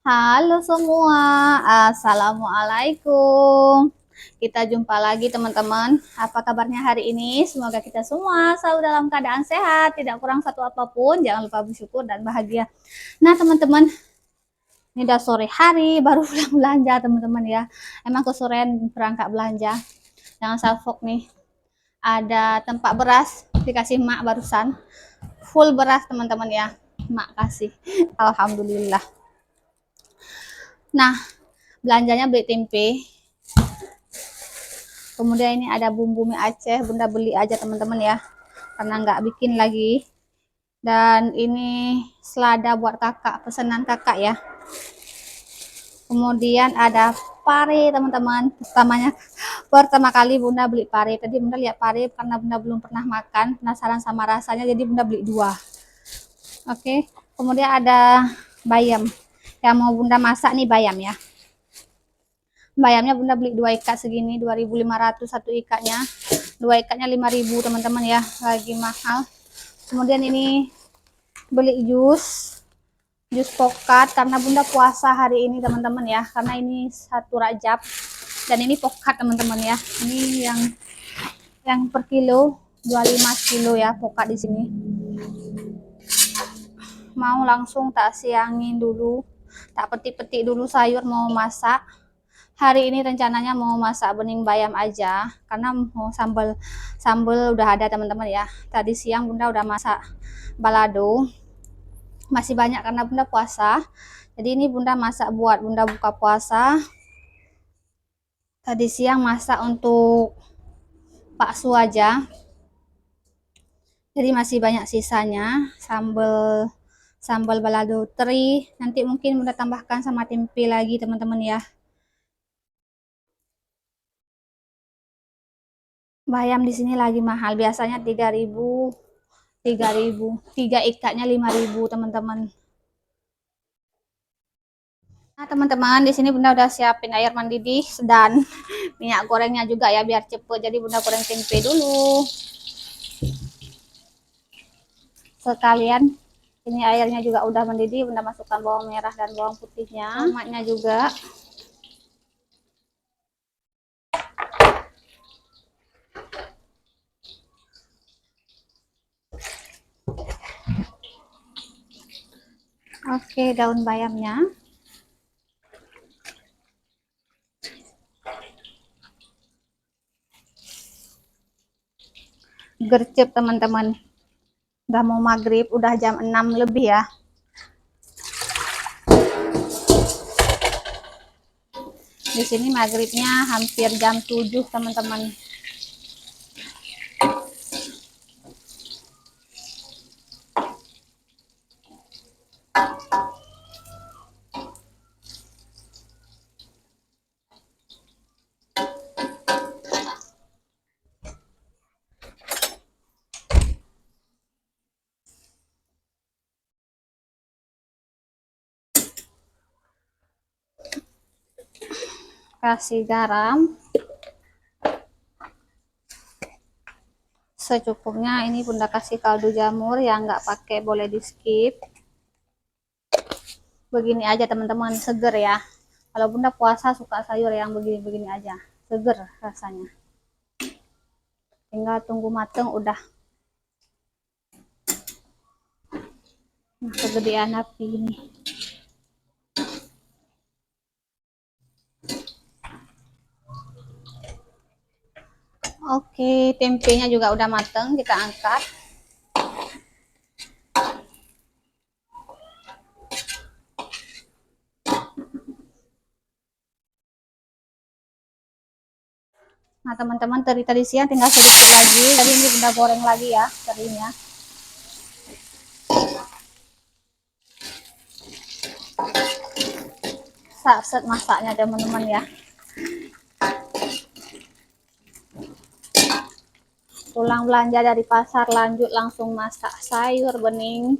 Halo semua, Assalamualaikum. Kita jumpa lagi teman-teman. Apa kabarnya hari ini? Semoga kita semua selalu dalam keadaan sehat, tidak kurang satu apapun. Jangan lupa bersyukur dan bahagia. Nah teman-teman, ini udah sore hari, baru pulang belanja teman-teman ya. Emang kesorean berangkat belanja. Jangan salfok nih. Ada tempat beras, dikasih mak barusan. Full beras teman-teman ya. Mak kasih. Alhamdulillah. Nah, belanjanya beli tempe. Kemudian ini ada bumbu mie Aceh, bunda beli aja teman-teman ya, karena nggak bikin lagi. Dan ini selada buat kakak, pesanan kakak ya. Kemudian ada pare teman-teman, pertama kali bunda beli pare. Tadi bunda lihat pare karena bunda belum pernah makan, penasaran sama rasanya, jadi bunda beli dua. Oke, kemudian ada bayam, yang mau bunda masak nih bayam ya. Bayamnya bunda beli 2 ikat segini 2.500 satu ikatnya, 2 ikatnya 5.000 teman-teman ya, lagi mahal. Kemudian ini beli jus pokat karena bunda puasa hari ini teman-teman ya, karena ini 1 Rajab dan ini pokat teman-teman ya. Ini yang per kilo 25 kilo ya pokat di sini. Mau langsung tak siangin dulu, tak petik-petik dulu sayur, mau masak. Hari ini rencananya mau masak bening bayam aja karena mau sambal udah ada teman-teman ya. Tadi siang bunda udah masak balado, masih banyak karena bunda puasa. Jadi ini bunda masak buat bunda buka puasa. Tadi siang masak untuk bakso aja, jadi masih banyak sisanya. Sambal balado teri, nanti mungkin bunda tambahkan sama tempe lagi teman-teman ya. Bayam di sini lagi mahal, biasanya 3.000, 3 ikatnya 5.000 teman-teman. Nah teman-teman, di sini bunda udah siapin air mendidih dan minyak gorengnya juga ya biar cepet. Jadi bunda goreng tempe dulu sekalian. Ini airnya juga udah mendidih, bunda masukkan bawang merah dan bawang putihnya, tomatnya juga. Oke, daun bayamnya. Gercep teman-teman. Udah mau maghrib, udah jam 6 lebih ya. Di sini maghribnya hampir jam 7 teman-teman. Kasih garam secukupnya. Ini bunda kasih kaldu jamur, yang nggak pakai boleh di skip. Begini aja teman-teman, seger ya. Kalau bunda puasa suka sayur yang begini-begini aja, seger rasanya. Tinggal tunggu mateng udah. Nah, kegedean api ini. Oke, tempenya juga udah mateng, kita angkat. Nah teman-teman, tadi siang tinggal sedikit lagi, jadi ini bunda goreng lagi ya terinya. Set masaknya teman-teman ya. Pulang belanja dari pasar, lanjut langsung masak sayur bening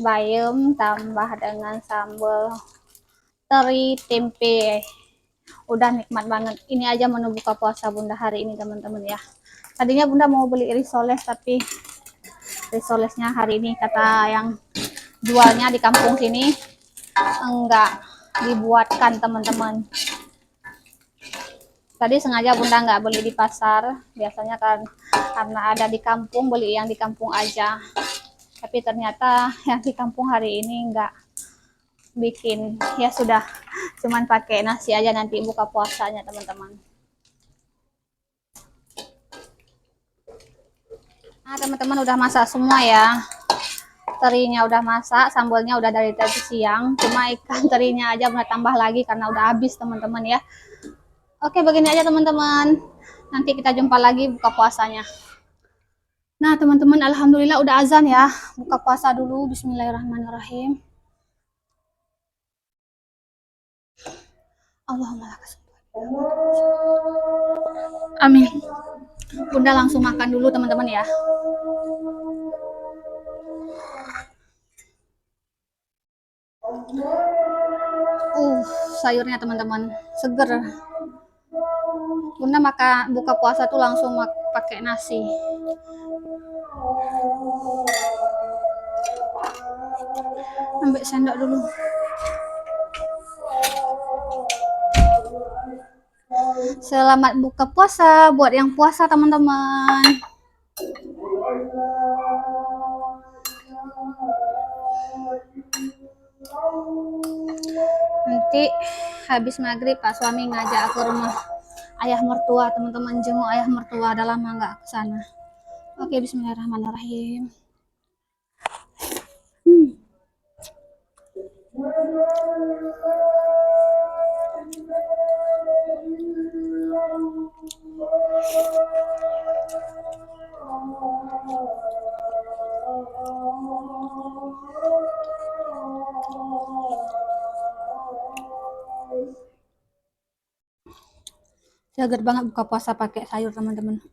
bayam tambah dengan sambal teri tempe. Udah nikmat banget. Ini aja menu buka puasa bunda hari ini teman-teman ya. Tadinya bunda mau beli risoles, tapi risolesnya hari ini kata yang jualnya di kampung sini enggak dibuatkan teman-teman. Tadi sengaja bunda nggak beli di pasar, biasanya kan karena ada di kampung, beli yang di kampung aja. Tapi ternyata yang di kampung hari ini nggak bikin, ya sudah, cuman pakai nasi aja nanti buka puasanya teman-teman. Nah teman-teman udah masak semua ya, terinya udah masak, sambalnya udah dari tadi siang, cuma ikan terinya aja mau tambah lagi karena udah habis teman-teman ya. Oke begini aja teman-teman, nanti kita jumpa lagi buka puasanya. Nah teman-teman, alhamdulillah udah azan ya, buka puasa dulu. Bismillahirrahmanirrahim. Allahumma lakas. Amin. Bunda langsung makan dulu teman-teman ya. Sayurnya teman-teman seger. Bunda makan buka puasa tuh langsung pakai nasi. Ambil sendok dulu. Selamat buka puasa buat yang puasa teman-teman. Nanti habis maghrib Pak suami ngajak ke rumah ayah mertua teman-teman, jenguk ayah mertua, udah lama nggak ke sana. Oke, bismillahirrahmanirrahim. Seger banget buka puasa pakai sayur teman-teman.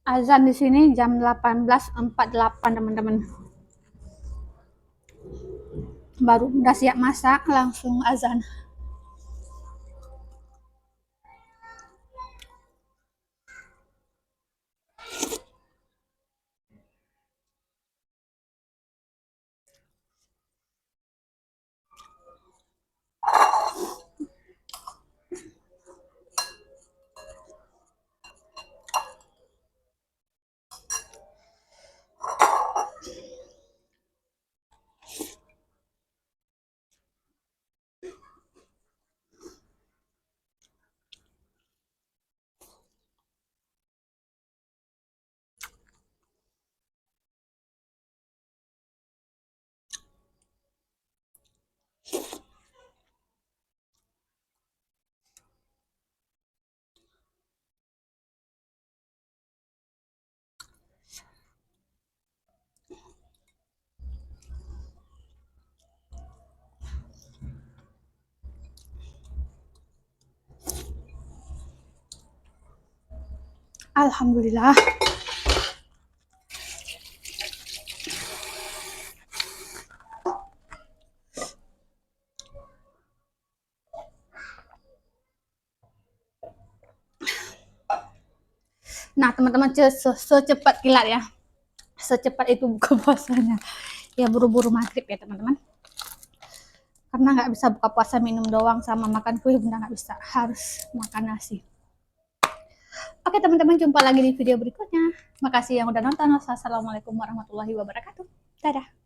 Azan di sini jam 18.48 teman-teman. Baru udah siap masak langsung azan. Alhamdulillah. Nah, teman-teman, secepat kilat ya. Secepat itu buka puasanya. Ya buru-buru maghrib ya, teman-teman. Karena nggak bisa buka puasa minum doang sama makan kue, bunda nggak bisa. Harus makan nasi. Oke, teman-teman, jumpa lagi di video berikutnya. Makasih yang udah nonton. Wassalamualaikum warahmatullahi wabarakatuh. Dadah.